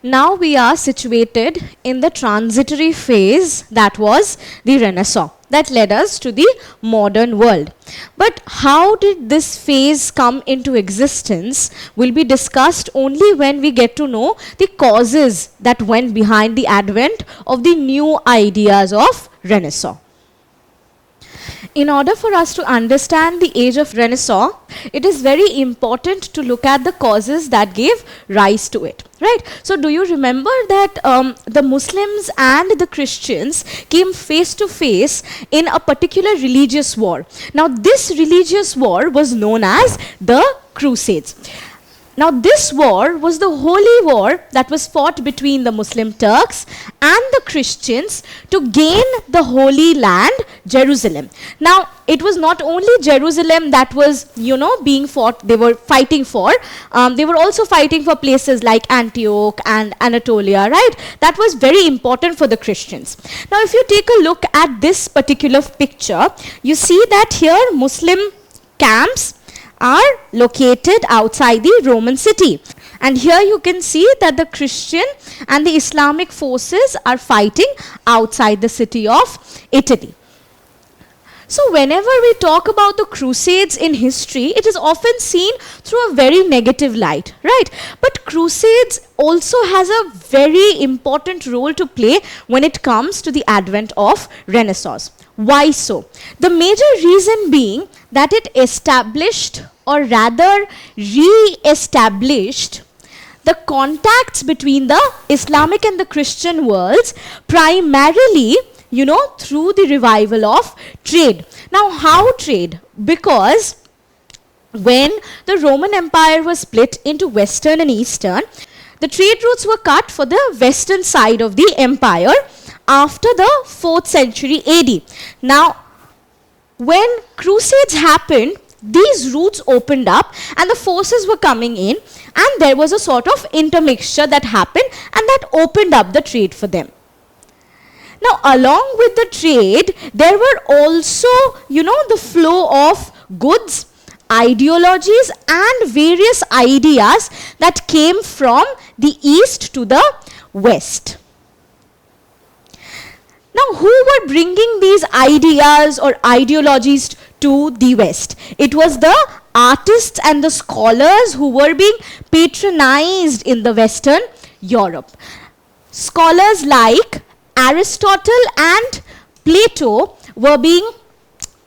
Now we are situated in the transitory phase that was the Renaissance that led us to the modern world. But how did this phase come into existence will be discussed only when we get to know the causes that went behind the advent of the new ideas of Renaissance. In order for us to understand the age of Renaissance, it is very important to look at the causes that gave rise to it, right? So do you remember that the Muslims and the Christians came face to face in a particular religious war? Now this religious war was known as the Crusades. Now this war was the holy war that was fought between the Muslim Turks and the Christians to gain the holy land, Jerusalem. Now it was not only Jerusalem that was, being fought, they were fighting for. They were also fighting for places like Antioch and Anatolia, right? That was very important for the Christians. Now if you take a look at this particular picture, you see that here Muslim camps are located outside the Roman city. And here you can see that the Christian and the Islamic forces are fighting outside the city of Italy. So whenever we talk about the Crusades in history, it is often seen through a very negative light, right? But Crusades also has a very important role to play when it comes to the advent of Renaissance. Why so? The major reason being that it established, or rather re-established, the contacts between the Islamic and the Christian worlds, primarily, through the revival of trade. Now, how trade? Because when the Roman Empire was split into Western and Eastern, the trade routes were cut for the western side of the empire after the 4th century AD. Now, when Crusades happened, these routes opened up and the forces were coming in, and there was a sort of intermixture that happened, and that opened up the trade for them. Now, along with the trade, there were also, the flow of goods, ideologies, and various ideas that came from the east to the west. Now, who were bringing these ideas or ideologies to the West? It was the artists and the scholars who were being patronized in the Western Europe. Scholars like Aristotle and Plato were being,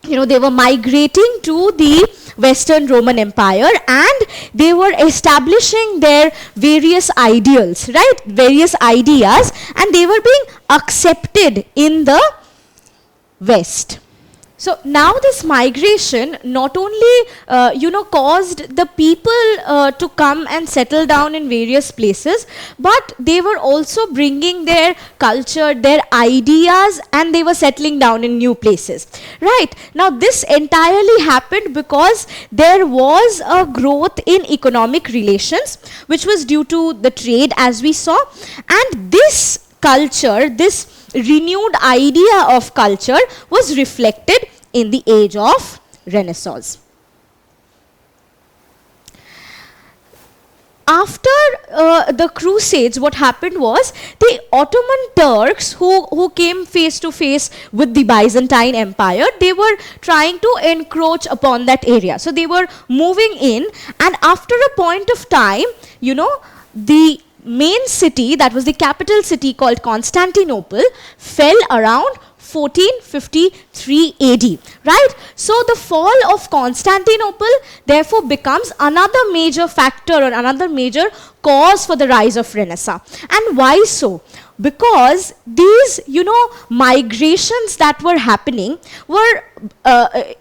they were migrating to the Western Roman Empire, and they were establishing their various ideals, right? Various ideas, and they were being accepted in the West. So now this migration not only, caused the people to come and settle down in various places, but they were also bringing their culture, their ideas, and they were settling down in new places, right? Now this entirely happened because there was a growth in economic relations, which was due to the trade, as we saw, and this culture, this renewed idea of culture was reflected in the age of Renaissance. After the Crusades, what happened was the Ottoman Turks who came face to face with the Byzantine Empire, they were trying to encroach upon that area. So they were moving in, and after a point of time, the main city, that was the capital city called Constantinople, fell around 1453 AD, right? So the fall of Constantinople therefore becomes another major factor or another major cause for the rise of Renaissance. And why so? Because these, migrations that were happening were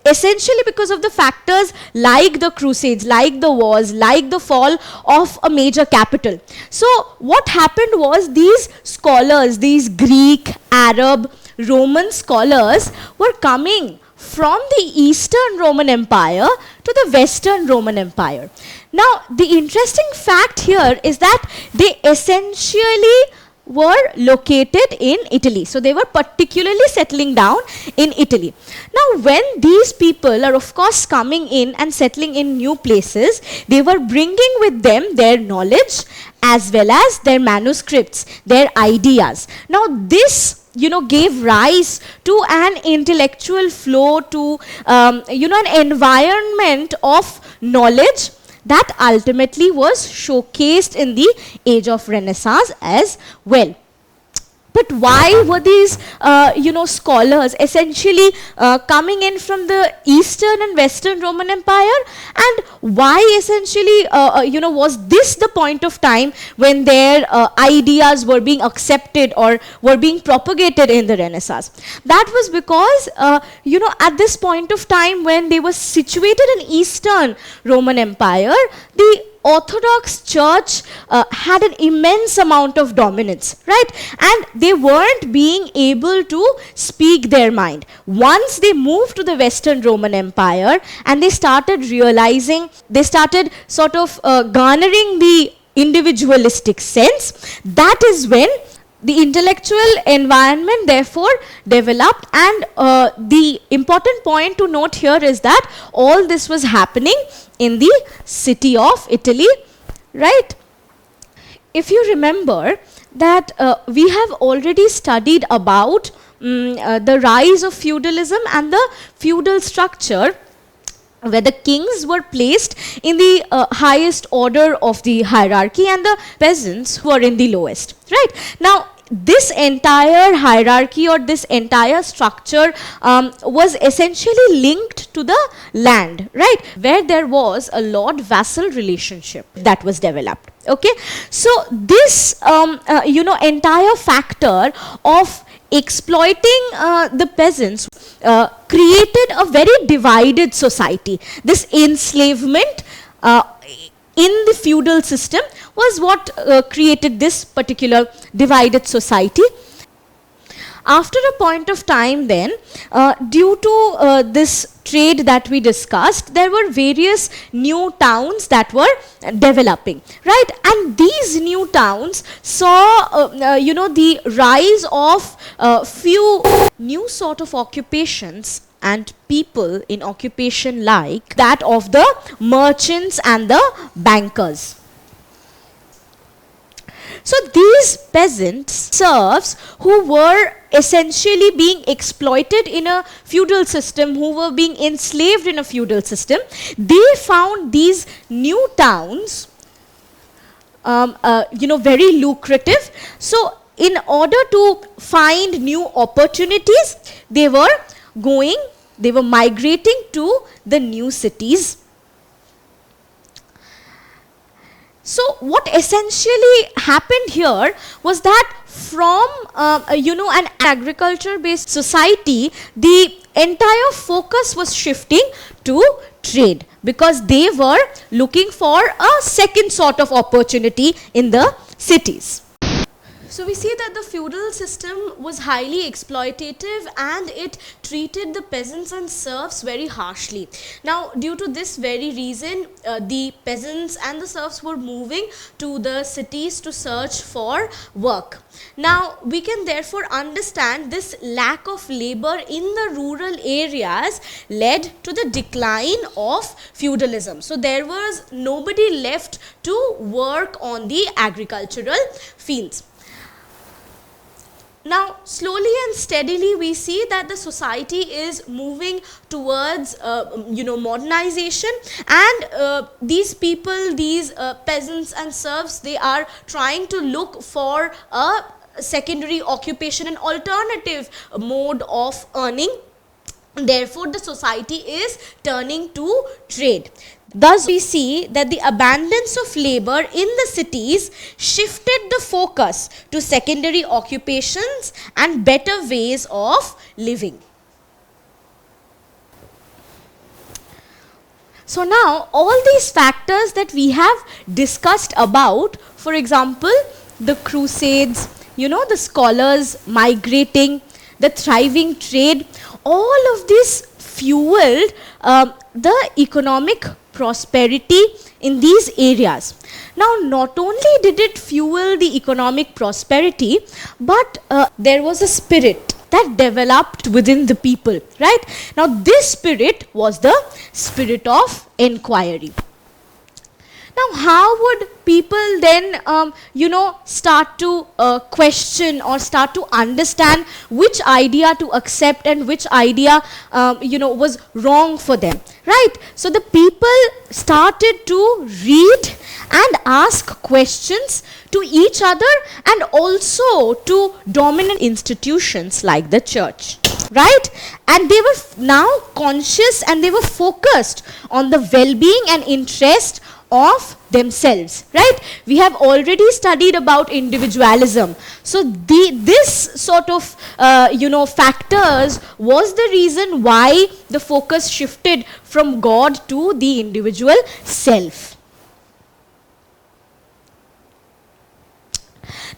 essentially because of the factors like the Crusades, like the wars, like the fall of a major capital. So what happened was these scholars, these Greek, Arab, Roman scholars were coming from the Eastern Roman Empire to the Western Roman Empire. Now, the interesting fact here is that they essentially were located in Italy. So they were particularly settling down in Italy. Now, when these people are of course coming in and settling in new places, they were bringing with them their knowledge as well as their manuscripts, their ideas. Now this gave rise to an intellectual flow, to an environment of knowledge that ultimately was showcased in the age of Renaissance as well. But why were these, scholars essentially coming in from the Eastern and Western Roman Empire? And why essentially, was this the point of time when their ideas were being accepted or were being propagated in the Renaissance? That was because, at this point of time when they were situated in Eastern Roman Empire, the Orthodox Church had an immense amount of dominance, right? And they weren't being able to speak their mind. Once they moved to the Western Roman Empire and they started realizing, they started sort of garnering the individualistic sense, that is when the intellectual environment therefore developed. And the important point to note here is that all this was happening in the city of Italy, right? If you remember that we have already studied about the rise of feudalism and the feudal structure, where the kings were placed in the highest order of the hierarchy and the peasants who are in the lowest, right? Now, this entire hierarchy or this entire structure was essentially linked to the land, right? Where there was a lord-vassal relationship that was developed, okay? So this, entire factor of exploiting the peasants created a very divided society. This enslavement in the feudal system was what created this particular divided society. After a point of time then, due to this trade that we discussed, there were various new towns that were developing, right? And these new towns saw, the rise of few new sort of occupations and people in occupation like that of the merchants and the bankers. So these peasants, serfs, who were essentially being exploited in a feudal system, who were being enslaved in a feudal system, they found these new towns, very lucrative. So in order to find new opportunities, they were migrating to the new cities. So what essentially happened here was that from an agriculture-based society, the entire focus was shifting to trade, because they were looking for a second sort of opportunity in the cities. So we see that the feudal system was highly exploitative and it treated the peasants and serfs very harshly. Now, due to this very reason, the peasants and the serfs were moving to the cities to search for work. Now, we can therefore understand this lack of labor in the rural areas led to the decline of feudalism. So there was nobody left to work on the agricultural fields. Now, slowly and steadily, we see that the society is moving towards, modernization, and these people, these peasants and serfs, they are trying to look for a secondary occupation, an alternative mode of earning. Therefore, the society is turning to trade. Thus, we see that the abundance of labor in the cities shifted the focus to secondary occupations and better ways of living. So now, all these factors that we have discussed about, for example, the crusades, the scholars migrating, the thriving trade, all of this fueled the economic prosperity in these areas. Now, not only did it fuel the economic prosperity, but there was a spirit that developed within the people, right? Now, this spirit was the spirit of inquiry. Now, how would people then, start to question or start to understand which idea to accept and which idea, was wrong for them, right? So the people started to read and ask questions to each other and also to dominant institutions like the church, right? And they were now conscious and they were focused on the well-being and interest of themselves, right? We have already studied about individualism. So this sort of factors was the reason why the focus shifted from God to the individual self.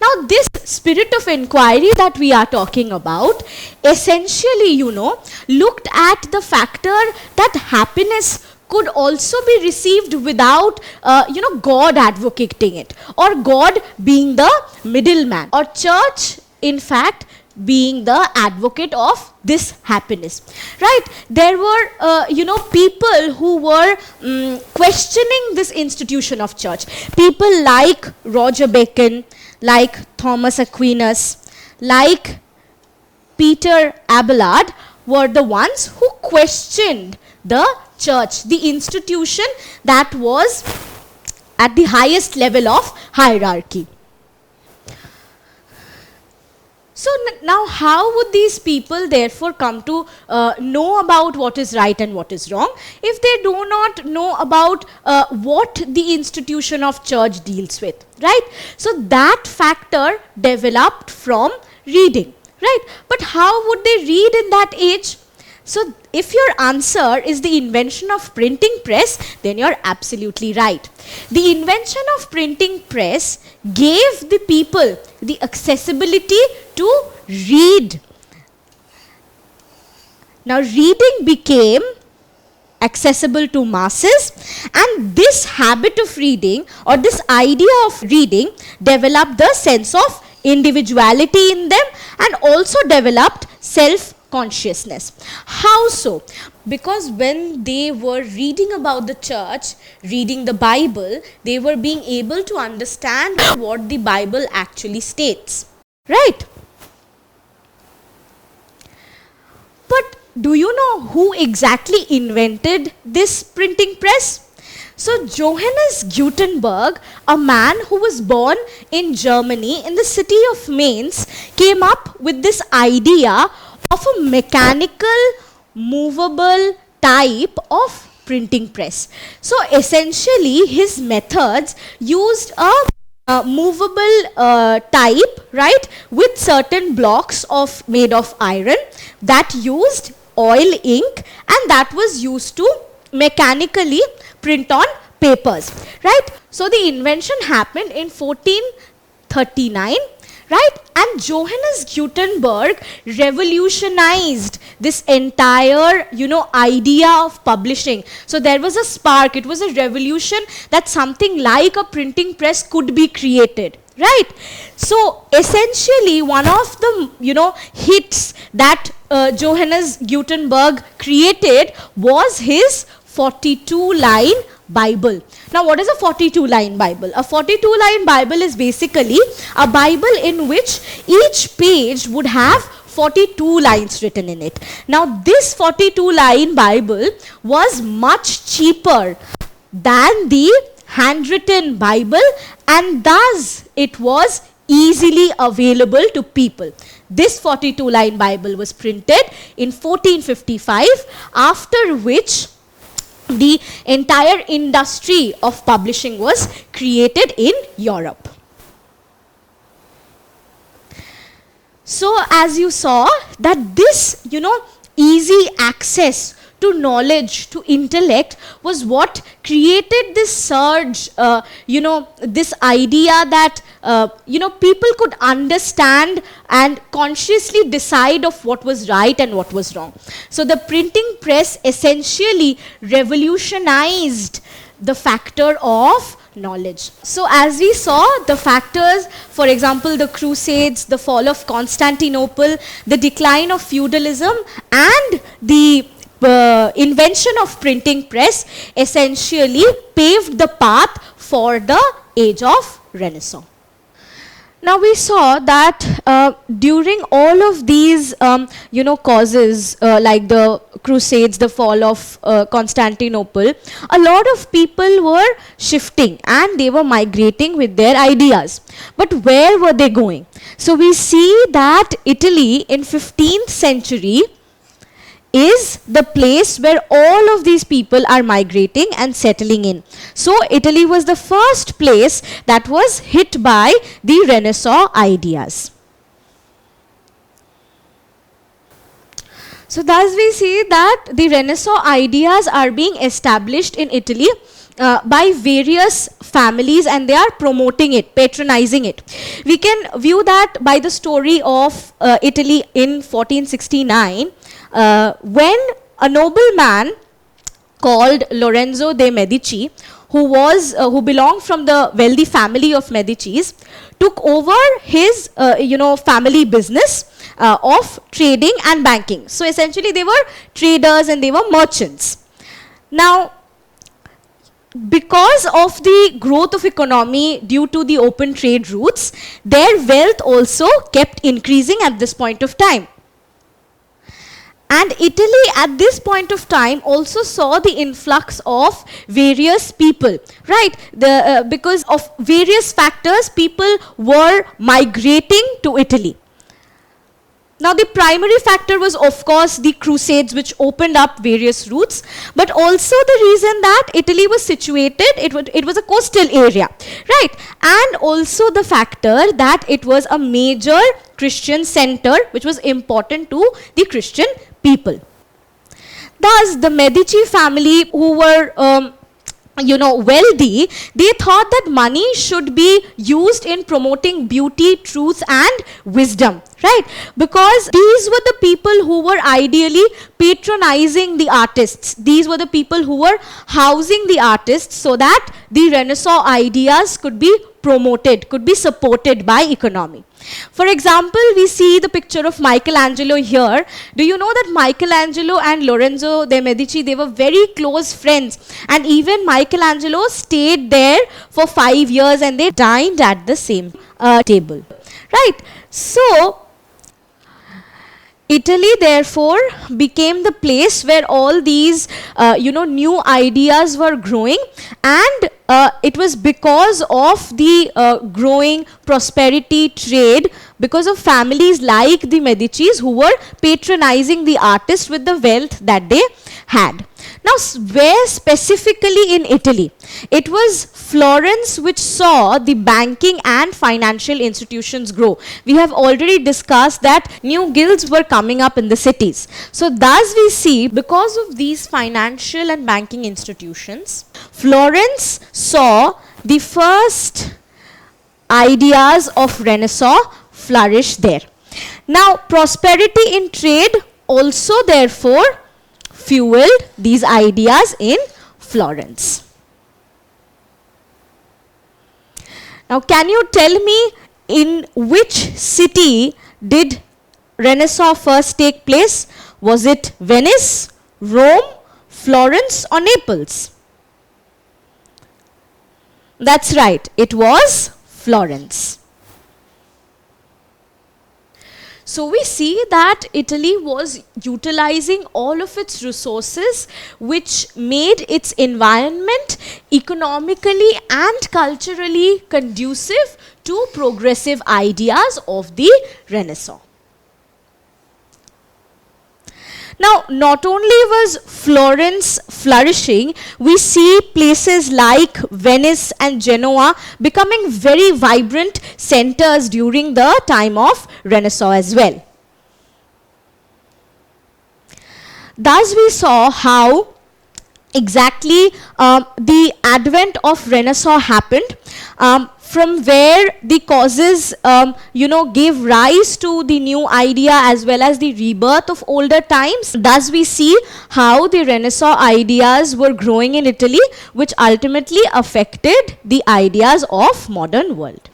Now, this spirit of inquiry that we are talking about essentially, looked at the factor that happiness could also be received without, God advocating it, or God being the middleman, or church, in fact, being the advocate of this happiness, right? There were, people who were questioning this institution of church. People like Roger Bacon, like Thomas Aquinas, like Peter Abelard were the ones who questioned the church, the institution that was at the highest level of hierarchy. So now, how would these people therefore come to know about what is right and what is wrong if they do not know about what the institution of church deals with, right? So that factor developed from reading, right? But how would they read in that age? So if your answer is the invention of printing press, then you're absolutely right. The invention of printing press gave the people the accessibility to read. Now, reading became accessible to masses, and this habit of reading, or this idea of reading, developed the sense of individuality in them and also developed self-consciousness. How so? Because when they were reading about the church, reading the Bible, they were being able to understand what the Bible actually states, right? But do you know who exactly invented this printing press? So Johannes Gutenberg, a man who was born in Germany in the city of Mainz, came up with this idea of a mechanical, movable type of printing press. So essentially his methods used a movable type, right, with certain blocks made of iron that used oil ink, and that was used to mechanically print on papers, right? So the invention happened in 1439, right? And Johannes Gutenberg revolutionized this entire, idea of publishing. So there was a spark, it was a revolution that something like a printing press could be created, right? So essentially one of the, hits that Johannes Gutenberg created was his 42-line Bible. Now, what is a 42-line Bible? A 42-line Bible is basically a Bible in which each page would have 42 lines written in it. Now, this 42-line Bible was much cheaper than the handwritten Bible, and thus it was easily available to people. This 42-line Bible was printed in 1455, after which the entire industry of publishing was created in Europe. So as you saw that this, easy access to knowledge, to intellect, was what created this surge, this idea that, people could understand and consciously decide of what was right and what was wrong. So the printing press essentially revolutionized the factor of knowledge. So as we saw, the factors, for example, the Crusades, the fall of Constantinople, the decline of feudalism, and the invention of printing press essentially paved the path for the age of Renaissance. Now we saw that during all of these, causes like the Crusades, the fall of Constantinople, a lot of people were shifting and they were migrating with their ideas. But where were they going? So we see that Italy in 15th century is the place where all of these people are migrating and settling in. So Italy was the first place that was hit by the Renaissance ideas. So thus we see that the Renaissance ideas are being established in Italy by various families, and they are promoting it, patronizing it. We can view that by the story of Italy in 1469, when a nobleman called Lorenzo de' Medici, who belonged from the wealthy family of Medicis, took over his family business of trading and banking. So essentially they were traders and they were merchants. Now, because of the growth of economy due to the open trade routes, their wealth also kept increasing at this point of time. And Italy at this point of time also saw the influx of various people, right? Because of various factors, people were migrating to Italy. Now the primary factor was of course the Crusades, which opened up various routes, but also the reason that Italy was situated, it was a coastal area, right? And also the factor that it was a major Christian center, which was important to the Christian people. Thus the Medici family, who were wealthy, they thought that money should be used in promoting beauty, truth and wisdom, right? Because these were the people who were ideally patronizing the artists. These were the people who were housing the artists so that the Renaissance ideas could be promoted, could be supported by economy. For example, we see the picture of Michelangelo here. Do you know that Michelangelo and Lorenzo de' Medici, they were very close friends, and even Michelangelo stayed there for 5 years and they dined at the same table, right? So Italy therefore became the place where all these new ideas were growing, and it was because of the growing prosperity trade, because of families like the Medicis who were patronizing the artists with the wealth that they had. Now, where specifically in Italy? It was Florence which saw the banking and financial institutions grow. We have already discussed that new guilds were coming up in the cities. So thus we see, because of these financial and banking institutions, Florence saw the first ideas of Renaissance flourish there. Now, prosperity in trade also therefore fueled these ideas in Florence. Now, can you tell me in which city did Renaissance first take place? Was it Venice, Rome, Florence or Naples? That's right, it was Florence. So we see that Italy was utilizing all of its resources, which made its environment economically and culturally conducive to progressive ideas of the Renaissance. Now, not only was Florence flourishing, we see places like Venice and Genoa becoming very vibrant centers during the time of Renaissance as well. Thus, we saw how exactly the advent of Renaissance happened, from where the causes gave rise to the new idea as well as the rebirth of older times. Thus we see how the Renaissance ideas were growing in Italy, which ultimately affected the ideas of modern world.